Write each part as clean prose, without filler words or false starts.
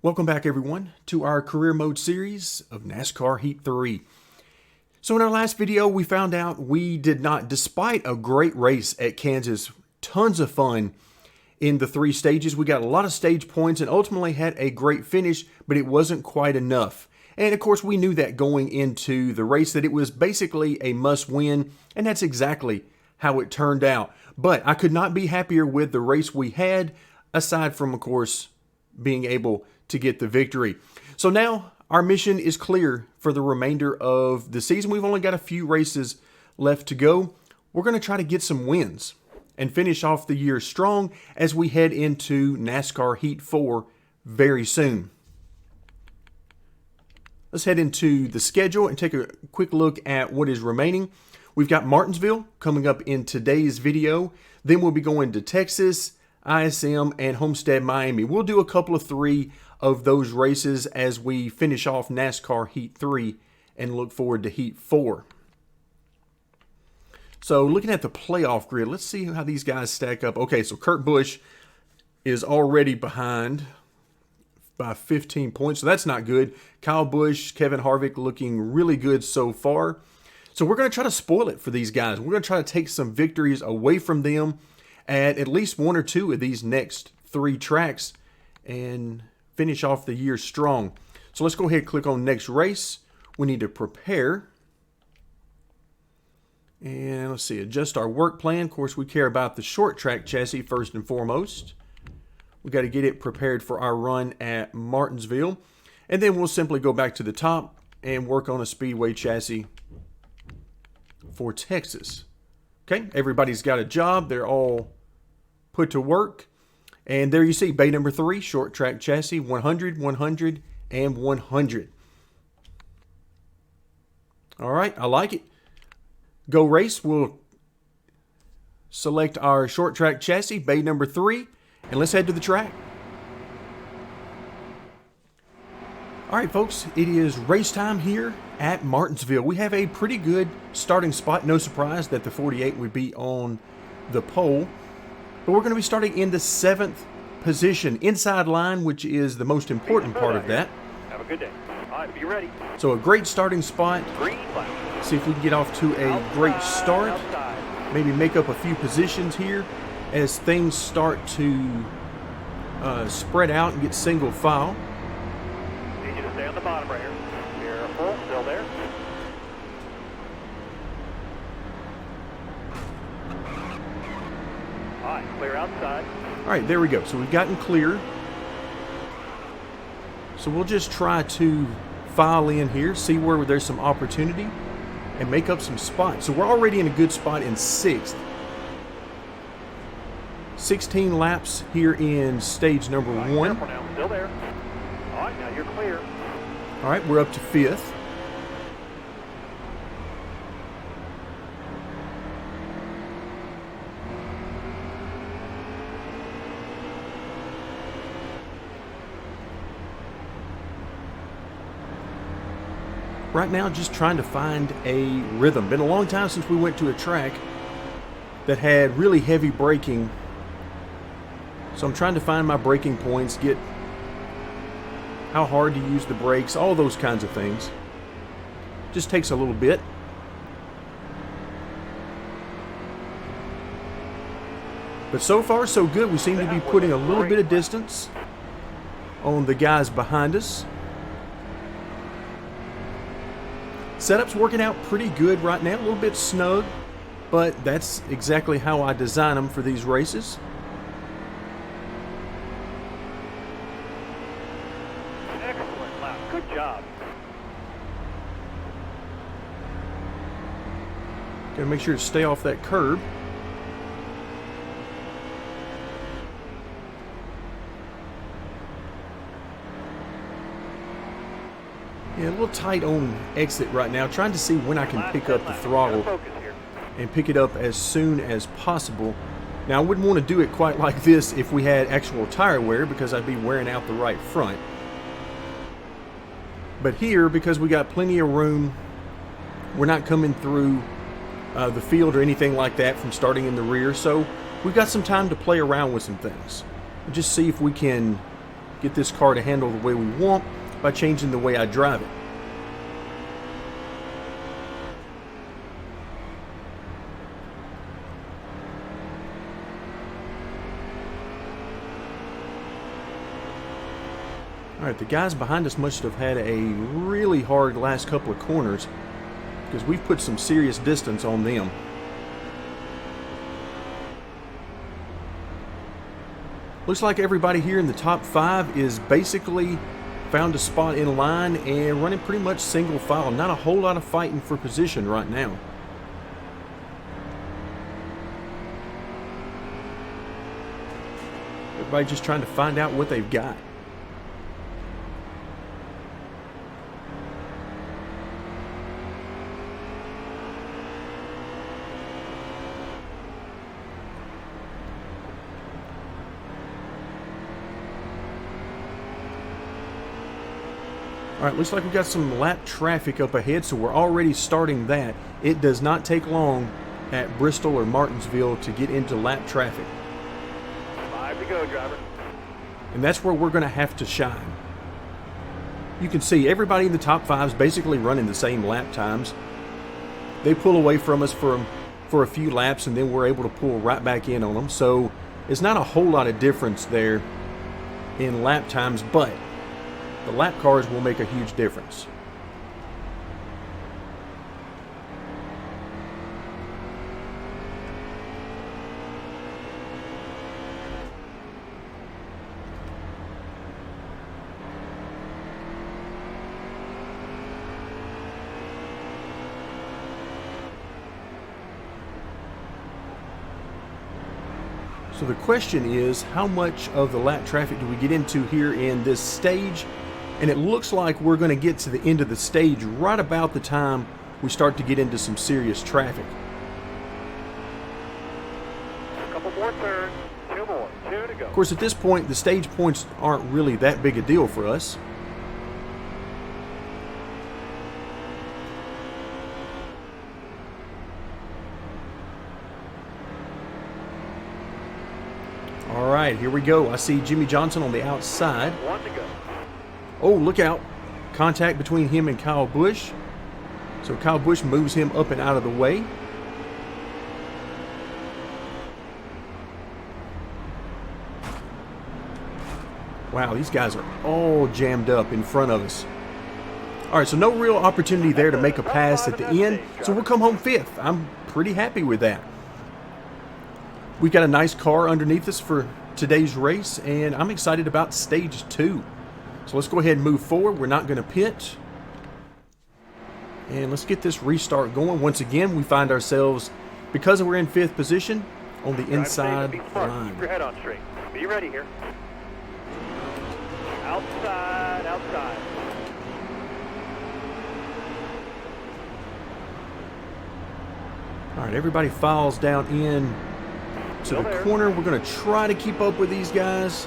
Welcome back, everyone, to our career mode series of NASCAR Heat 3. So in our last video, we found out we did not, despite a great race at Kansas, tons of fun in the 3 stages. We got a lot of stage points and ultimately had a great finish, but it wasn't quite enough. And of course, we knew that going into the race that it was basically a must-win, and that's exactly how it turned out. But I could not be happier with the race we had, aside from, of course, being able to get the victory. So now our mission is clear for the remainder of the season. We've only got a few races left to go. We're going to try to get some wins and finish off the year strong as we head into NASCAR Heat 4 very soon. Let's head into the schedule and take a quick look at what is remaining. We've got Martinsville coming up in today's video. Then we'll be going to Texas, ISM, and Homestead, Miami. We'll do a couple of 3 of those races as we finish off NASCAR Heat 3 and look forward to Heat 4. So looking at the playoff grid, let's see how these guys stack up. Okay, so Kurt Busch is already behind by 15 points, so that's not good. Kyle Busch, Kevin Harvick looking really good so far. So we're going to try to spoil it for these guys. We're going to try to take some victories away from them at least 1 or 2 of these next 3 tracks and finish off the year strong. So let's go ahead and click on next race. We need to prepare. And let's see, adjust our work plan. Of course, we care about the short track chassis first and foremost. We got to get it prepared for our run at Martinsville. And then we'll simply go back to the top and work on a speedway chassis for Texas. Okay, everybody's got a job. They're all put to work. And there you see, bay number 3, short track chassis, 100, 100, and 100. All right, I like it. Go race. We'll select our short track chassis, bay number 3, and let's head to the track. All right, folks, it is race time here at Martinsville. We have a pretty good starting spot. No surprise that the 48 would be on the pole. But we're going to be starting in the 7th position, inside line, which is the most important part of that. Have a good day. All right, be ready. So a great starting spot. See if we can get off to a great start. Maybe make up a few positions here as things start to spread out and get single file. Need you to stay on the bottom right here. Careful, still there. All right, clear outside. All right, there we go. So we've gotten clear. So we'll just try to file in here, see where there's some opportunity, and make up some spots. So we're already in a good spot in 6th. 16 laps here in stage number 1. Careful now, still there. All right, now you're clear. All right, we're up to 5th. Right now, just trying to find a rhythm. Been a long time since we went to a track that had really heavy braking. So I'm trying to find my braking points, get how hard to use the brakes, all those kinds of things. Just takes a little bit. But so far, so good. We seem to be putting a little bit of distance on the guys behind us. Setup's working out pretty good right now, a little bit snug, but that's exactly how I design them for these races. Excellent lap. Good job. Gotta make sure to stay off that curb. Yeah, a little tight on exit right now. Trying to see when I can pick up the throttle and pick it up as soon as possible. Now, I wouldn't want to do it quite like this if we had actual tire wear, because I'd be wearing out the right front. But here, because we got plenty of room, we're not coming through the field or anything like that from starting in the rear. So we've got some time to play around with some things. Just see if we can get this car to handle the way we want by changing the way I drive it. Alright, the guys behind us must have had a really hard last couple of corners because we've put some serious distance on them. Looks like everybody here in the top 5 is basically found a spot in line and running pretty much single file. Not a whole lot of fighting for position right now. Everybody just trying to find out what they've got. Alright, looks like we've got some lap traffic up ahead, so we're already starting that. It does not take long at Bristol or Martinsville to get into lap traffic. 5 to go, driver. And that's where we're going to have to shine. You can see everybody in the top 5 is basically running the same lap times. They pull away from us for a few laps, and then we're able to pull right back in on them. So it's not a whole lot of difference there in lap times, but the lap cars will make a huge difference. So the question is, how much of the lap traffic do we get into here in this stage? And it looks like we're going to get to the end of the stage right about the time we start to get into some serious traffic. A couple more turns, 2 more, 2 to go. Of course, at this point, the stage points aren't really that big a deal for us. All right, here we go. I see Jimmy Johnson on the outside. 1 to go. Oh, look out. Contact between him and Kyle Busch. So Kyle Busch moves him up and out of the way. Wow, these guys are all jammed up in front of us. All right, so no real opportunity there to make a pass at the end. So we'll come home 5th. I'm pretty happy with that. We've got a nice car underneath us for today's race, and I'm excited about stage 2. So let's go ahead and move forward. We're not going to pit. And let's get this restart going. Once again, we find ourselves, because we're in 5th position, on the inside line. Keep your head on straight. Be ready here. Outside, outside. All right, everybody files down in to the corner. We're going to try to keep up with these guys.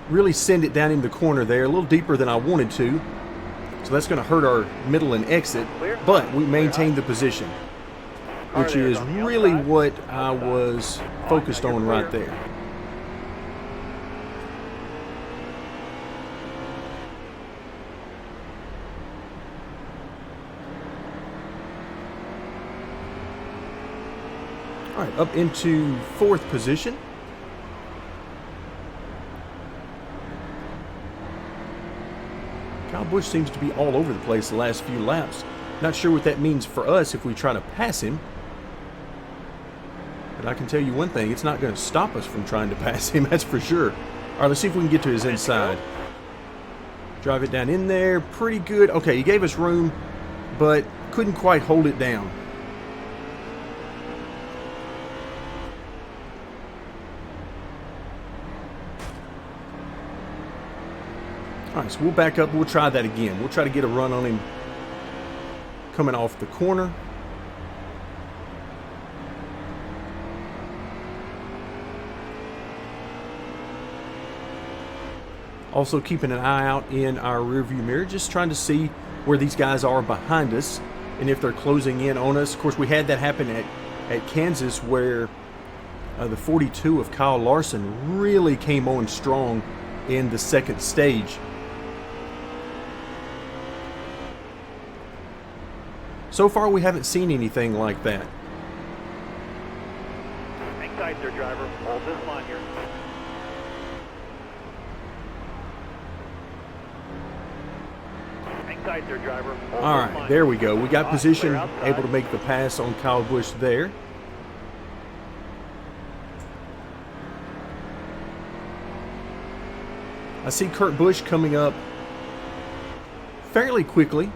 Really send it down in the corner there, a little deeper than I wanted to. So that's going to hurt our middle and exit, but we maintained the position, which is really what I was focused on right there. All right, up into 4th position. Kyle Busch seems to be all over the place the last few laps. Not sure what that means for us if we try to pass him. But I can tell you one thing, it's not going to stop us from trying to pass him, that's for sure. All right, let's see if we can get to his inside. Drive it down in there, pretty good. Okay, he gave us room, but couldn't quite hold it down. All right, so we'll back up. We'll try that again. We'll try to get a run on him coming off the corner. Also keeping an eye out in our rearview mirror, just trying to see where these guys are behind us and if they're closing in on us. Of course, we had that happen at Kansas where The 42 of Kyle Larson really came on strong in the second stage. So far, we haven't seen anything like that. Hang tight there, driver. Hold this line here. Hang tight there, driver. Hold All this right, line. there we go. We got position, Clear outside. able to make the pass on Kyle Busch there. I see Kurt Busch coming up fairly quickly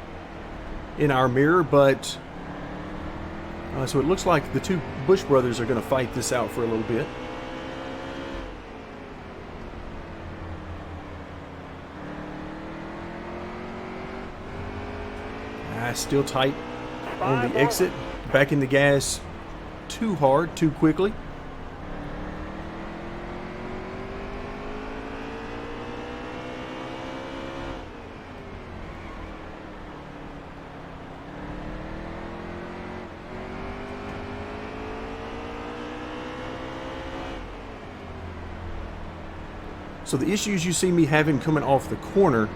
in our mirror, but so it looks like the two Busch brothers are going to fight this out for a little bit. Still tight on the exit. Back in the gas too hard, too quickly. So the issues you see me having coming off the corner,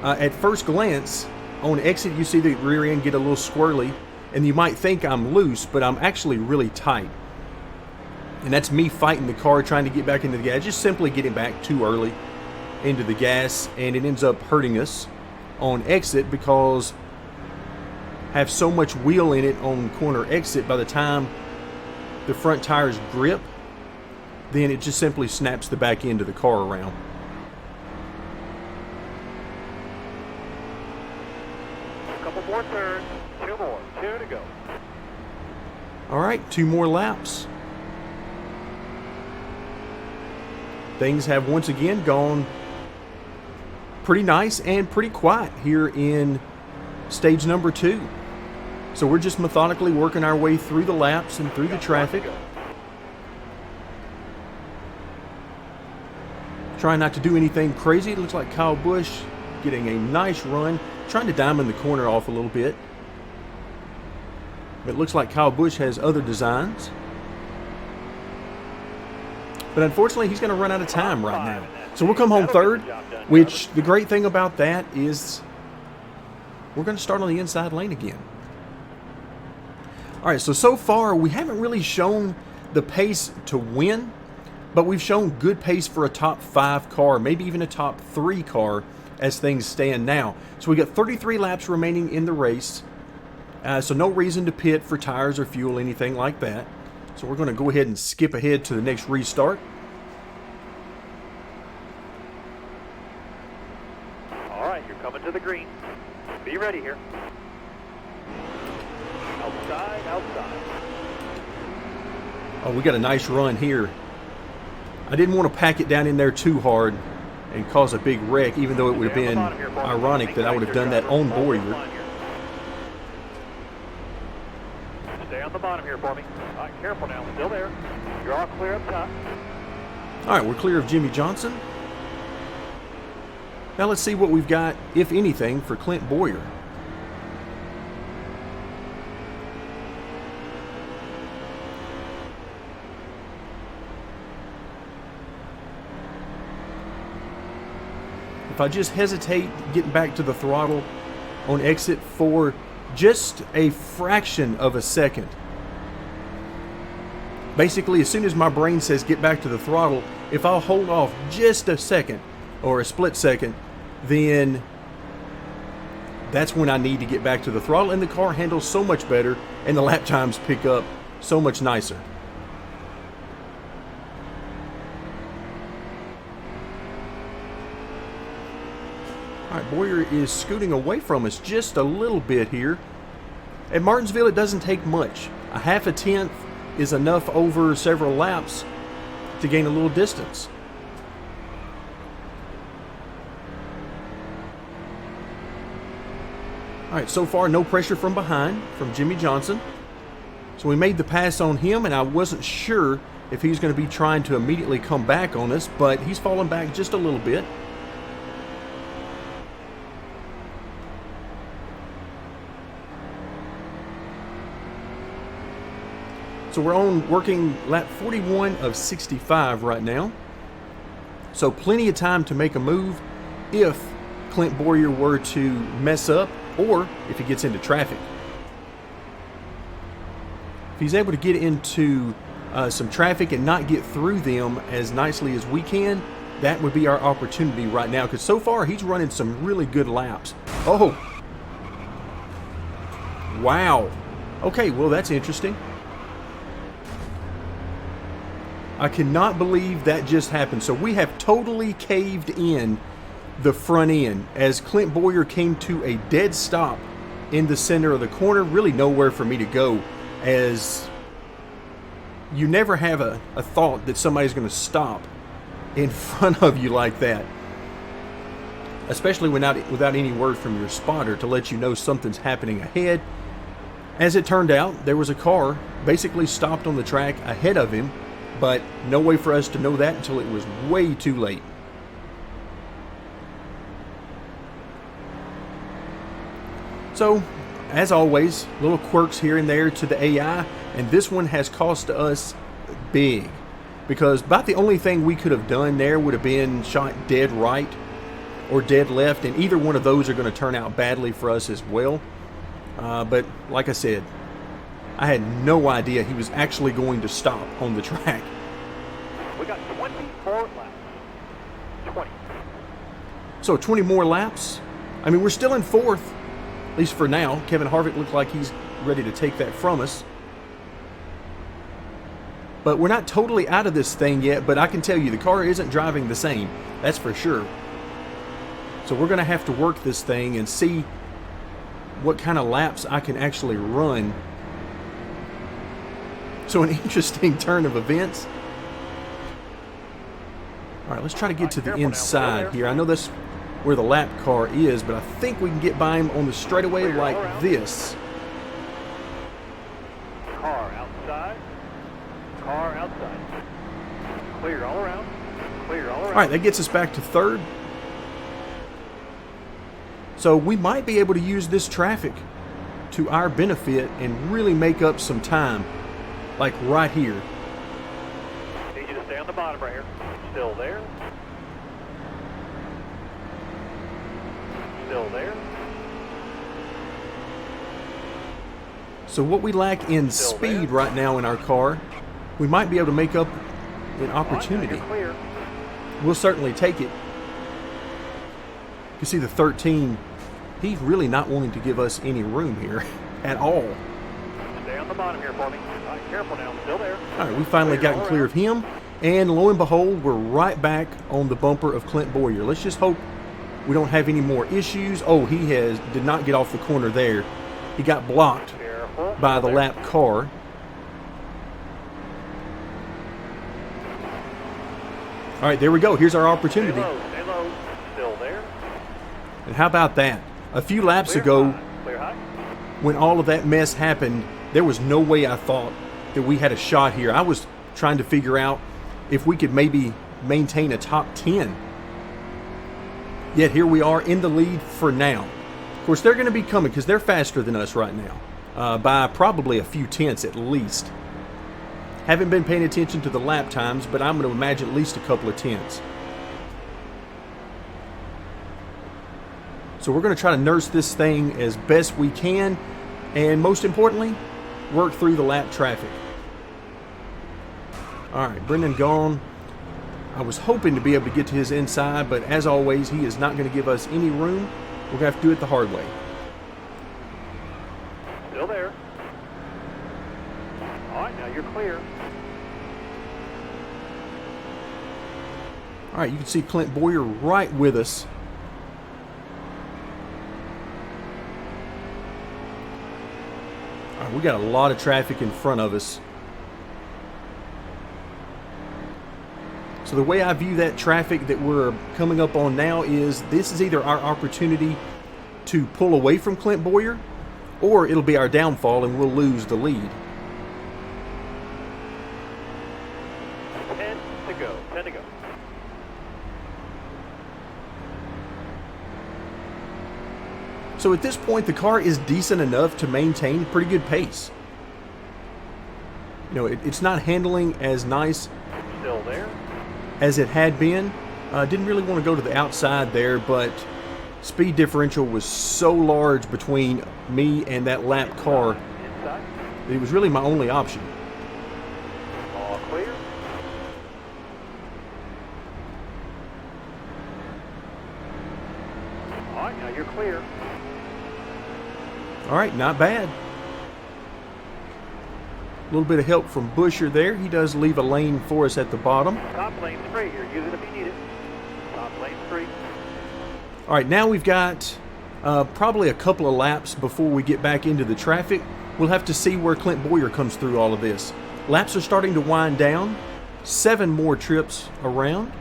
at first glance, on exit you see the rear end get a little squirrely, and you might think I'm loose, but I'm actually really tight. And that's me fighting the car, trying to get back into the gas, just simply getting back too early into the gas, and it ends up hurting us on exit because I have so much wheel in it on corner exit. By the time the front tires grip, then it just simply snaps the back end of the car around. A couple more turns. Two more. Two to go. All right, 2 more laps. Things have once again gone pretty nice and pretty quiet here in stage number 2. So we're just methodically working our way through the laps and through the traffic. Trying not to do anything crazy. It looks like Kyle Busch getting a nice run, trying to diamond the corner off a little bit. But it looks like Kyle Busch has other designs. But unfortunately, he's going to run out of time right now. So we'll come home third, which the great thing about that is we're going to start on the inside lane again. All right, so far we haven't really shown the pace to win, but we've shown good pace for a top 5 car, maybe even a top 3 car as things stand now. So we got 33 laps remaining in the race. So no reason to pit for tires or fuel, anything like that. So we're going to go ahead and skip ahead to the next restart. All right, you're coming to the green. Be ready here. Outside, outside. Oh, we got a nice run here. I didn't want to pack it down in there too hard and cause a big wreck, even though it would have been ironic that I would have done that on Boyer. Stay on the bottom here for me. All right, careful now. Still there. You're all clear up top. All right, we're clear of Jimmy Johnson. Now let's see what we've got, if anything, for Clint Boyer. If I just hesitate getting back to the throttle on exit for just a fraction of a second, basically as soon as my brain says get back to the throttle, if I'll hold off just a second or a split second, then that's when I need to get back to the throttle, and the car handles so much better and the lap times pick up so much nicer. All right, Boyer is scooting away from us just a little bit here. At Martinsville, it doesn't take much. A half a tenth is enough over several laps to gain a little distance. All right, so far no pressure from behind from Jimmy Johnson. So we made the pass on him, and I wasn't sure if he was going to be trying to immediately come back on us, but he's fallen back just a little bit. So we're on working lap 41 of 65 right now. So plenty of time to make a move if Clint Boyer were to mess up or if he gets into traffic. If he's able to get into some traffic and not get through them as nicely as we can, that would be our opportunity right now, because so far he's running some really good laps. Oh, wow. Okay, well, that's interesting. I cannot believe that just happened. So we have totally caved in the front end as Clint Boyer came to a dead stop in the center of the corner. Really nowhere for me to go, as you never have a thought that somebody's going to stop in front of you like that, especially without any word from your spotter to let you know something's happening ahead. As it turned out, there was a car basically stopped on the track ahead of him, but no way for us to know that until it was way too late. So, as always, little quirks here and there to the AI, and this one has cost us big, because about the only thing we could have done there would have been shot dead right or dead left, and either one of those are going to turn out badly for us as well. But like I said, I had no idea he was actually going to stop on the track. We got 24 laps. 20. So 20 more laps. I mean, we're still in fourth, at least for now. Kevin Harvick looked like he's ready to take that from us. But we're not totally out of this thing yet, but I can tell you the car isn't driving the same. That's for sure. So we're going to have to work this thing and see what kind of laps I can actually run. So an interesting turn of events. All right, let's try to get to the inside here. I know that's where the lap car is, but I think we can get by him on the straightaway like this. Car outside. Car outside. Clear all around. Clear all around. All right, that gets us back to third. So we might be able to use this traffic to our benefit and really make up some time, like right here. Need you to stay on the bottom right here. Still there. Still there. So what we lack in speed right now in our car, we might be able to make up an opportunity. Clear. We'll certainly take it. You see the 13, he's really not wanting to give us any room here at all. Stay on the bottom here for me. Careful now, still there. All right, we finally gotten clear of him, and lo and behold, we're right back on the bumper of Clint Boyer. Let's just hope we don't have any more issues. Oh, he did not get off the corner there. He got blocked by the lap car. All right, there we go. Here's our opportunity. Stay low. Still there. And how about that? A few laps ago, when all of that mess happened, there was no way I thought that we had a shot here. I was trying to figure out if we could maybe maintain a top 10. Yet here we are in the lead for now. Of course, they're going to be coming because they're faster than us right now, by probably a few tenths at least. Haven't been paying attention to the lap times, but I'm going to imagine at least a couple of tenths. So we're going to try to nurse this thing as best we can, and most importantly, work through the lap traffic. All right, Brendan gone. I was hoping to be able to get to his inside, but as always, he is not going to give us any room. We're going to have to do it the hard way. Still there. All right, now you're clear. All right, you can see Clint Boyer right with us. All right, we got a lot of traffic in front of us. So the way I view that traffic that we're coming up on now is this is either our opportunity to pull away from Clint Boyer, or it'll be our downfall and we'll lose the lead. 10 to go. 10 to go. So at this point, the car is decent enough to maintain pretty good pace. You know, it's not handling as nice Still there. as it had been. Didn't really want to go to the outside there, but speed differential was so large between me and that lap car Inside. that it was really my only option. All clear. All right, now you're clear. All right, not bad. A little bit of help from Busher there. He does leave a lane for us at the bottom. Top lane's free. You're using it if you need it. Top lane's free. All right, now we've got probably a couple of laps before we get back into the traffic. We'll have to see where Clint Boyer comes through all of this. Laps are starting to wind down. 7 more trips around.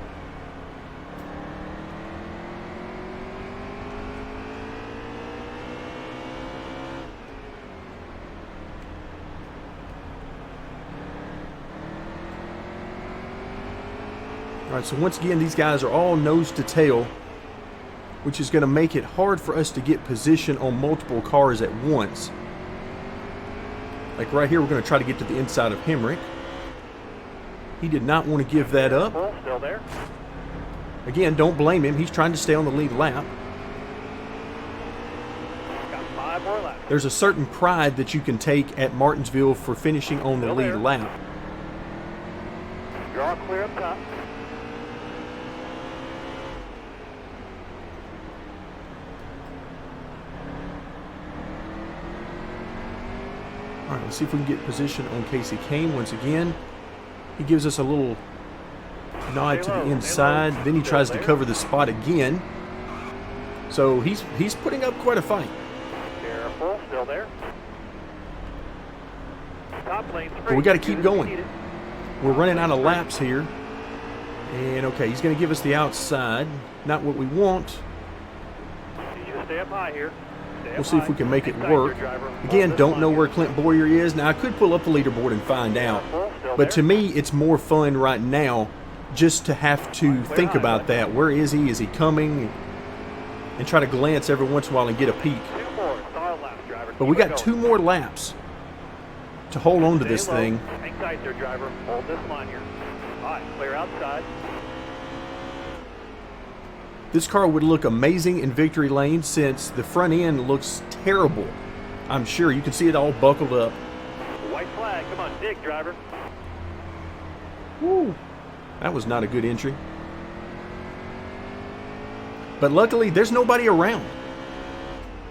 All right, so once again, these guys are all nose to tail, which is going to make it hard for us to get position on multiple cars at once. Like right here, we're going to try to get to the inside of Hemrick. He did not want to give that up. Still there. Again, don't blame him. He's trying to stay on the lead lap. Got 5 more laps. There's a certain pride that you can take at Martinsville for finishing on the Still lead there. lap. You're all clear up top. All right, let's see if we can get position on Casey Kane once again. He gives us a little nod to the inside. Then he tries to cover the spot again. So he's putting up quite a fight. Careful. Still there. Top lane's free. But we got to keep Use it if you going. need it. We're running out of laps here. And okay, he's going to give us the outside. Not what we want. You just stay up high here. We'll see if we can make it work. Again, don't know where Clint Boyer is. Now, I could pull up the leaderboard and find out. But to me, it's more fun right now just to have to think about that. Where is he? Is he coming? And try to glance every once in a while and get a peek. 2 more. Solid laps, driver. But we Keep it got going. 2 more laps to hold on to this Stay low. thing. Hang tight there, driver. Hold this line here. All right, clear outside. This car would look amazing in victory lane since the front end looks terrible. I'm sure you can see it all buckled up. White flag. Come on, dig, driver. Woo. That was not a good entry. But luckily, there's nobody around.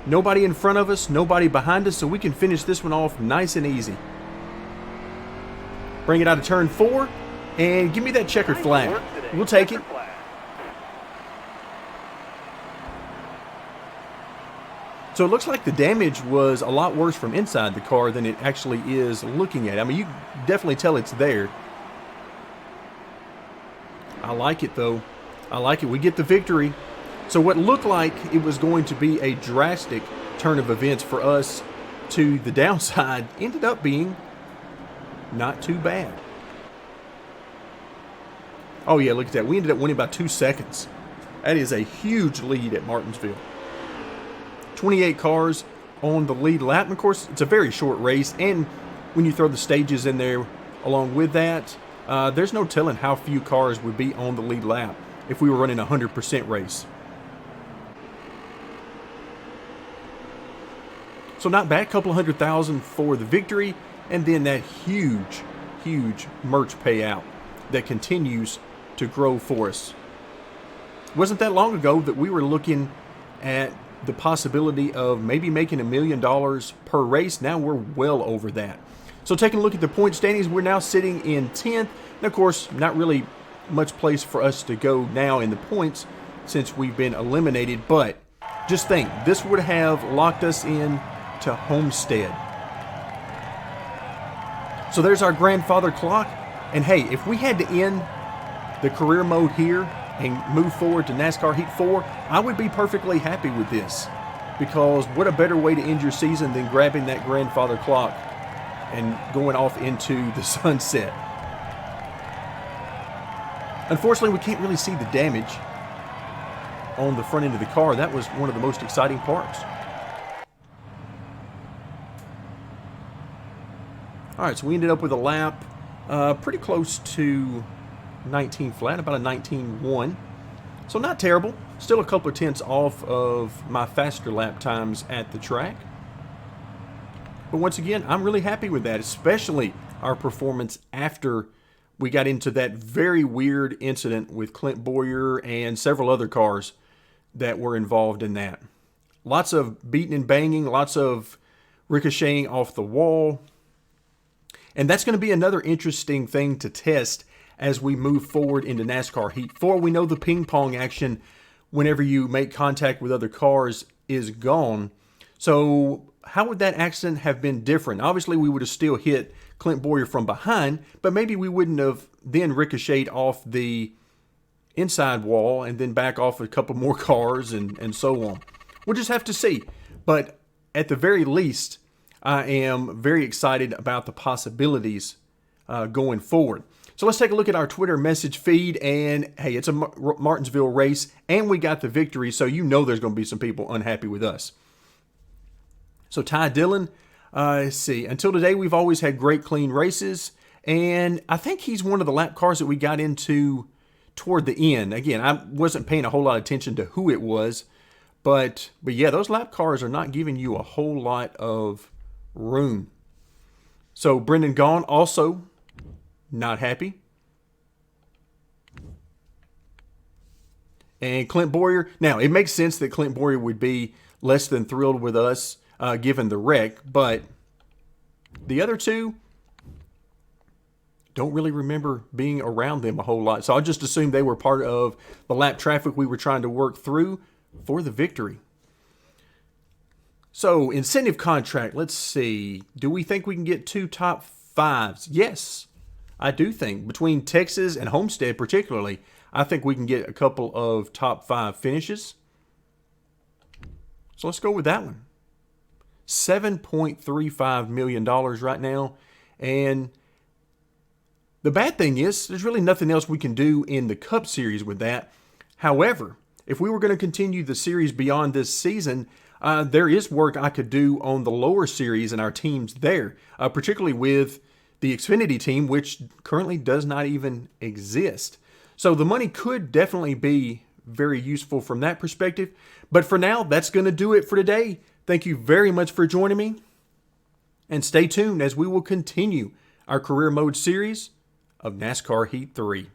Nobody in front of us, nobody behind us, so we can finish this one off nice and easy. Bring it out of turn 4, and give me that checkered Nice flag. work today. We'll take it. Checkered flag. So it looks like the damage was a lot worse from inside the car than it actually is looking at. I mean, you can definitely tell it's there. I like it, though. I like it. We get the victory. So what looked like it was going to be a drastic turn of events for us to the downside ended up being not too bad. Oh, yeah, look at that. We ended up winning by 2 seconds. That is a huge lead at Martinsville. 28 cars on the lead lap. And of course, it's a very short race. And when you throw the stages in there along with that, there's no telling how few cars would be on the lead lap if we were running a 100% race. So not bad. Couple $100,000 for the victory. And then that huge, huge merch payout that continues to grow for us. It wasn't that long ago that we were looking at the possibility of maybe making $1 million per race. Now we're well over that. So taking a look at the point standings, we're now sitting in 10th. And of course, not really much place for us to go now in the points since we've been eliminated. But just think, this would have locked us in to Homestead. So there's our grandfather clock. And hey, if we had to end the career mode here and move forward to NASCAR Heat 4, I would be perfectly happy with this. Because what a better way to end your season than grabbing that grandfather clock and going off into the sunset. Unfortunately, we can't really see the damage on the front end of the car. That was one of the most exciting parts. All right, so we ended up with a lap pretty close to 19 flat, about a 19.1. So not terrible. Still a couple of tenths off of my faster lap times at the track. But once again, I'm really happy with that, especially our performance after we got into that very weird incident with Clint Boyer and several other cars that were involved in that. Lots of beating and banging, lots of ricocheting off the wall. And that's going to be another interesting thing to test as we move forward into NASCAR Heat 4. We know the ping pong action whenever you make contact with other cars is gone. So how would that accident have been different? Obviously, we would have still hit Clint Boyer from behind, but maybe we wouldn't have then ricocheted off the inside wall and then back off a couple more cars and so on. We'll just have to see. But at the very least, I am very excited about the possibilities going forward. So let's take a look at our Twitter message feed. And hey, it's a Martinsville race, and we got the victory, so you know there's going to be some people unhappy with us. So Ty Dillon, let's see. Until today, we've always had great, clean races. And I think he's one of the lap cars that we got into toward the end. Again, I wasn't paying a whole lot of attention to who it was. But yeah, those lap cars are not giving you a whole lot of room. So Brendan Gaughan also not happy. And Clint Boyer. Now, it makes sense that Clint Boyer would be less than thrilled with us given the wreck. But the other two, don't really remember being around them a whole lot. So I'll just assume they were part of the lap traffic we were trying to work through for the victory. So incentive contract, let's see. Do we think we can get 2 top 5s? Yes, I do think. Between Texas and Homestead particularly, I think we can get a couple of top 5 finishes. So let's go with that one. $7.35 million right now. And the bad thing is, there's really nothing else we can do in the Cup Series with that. However, if we were going to continue the series beyond this season, there is work I could do on the lower series and our teams there, particularly with the Xfinity team, which currently does not even exist. So the money could definitely be very useful from that perspective. But for now, that's going to do it for today. Thank you very much for joining me. And stay tuned as we will continue our career mode series of NASCAR Heat 3.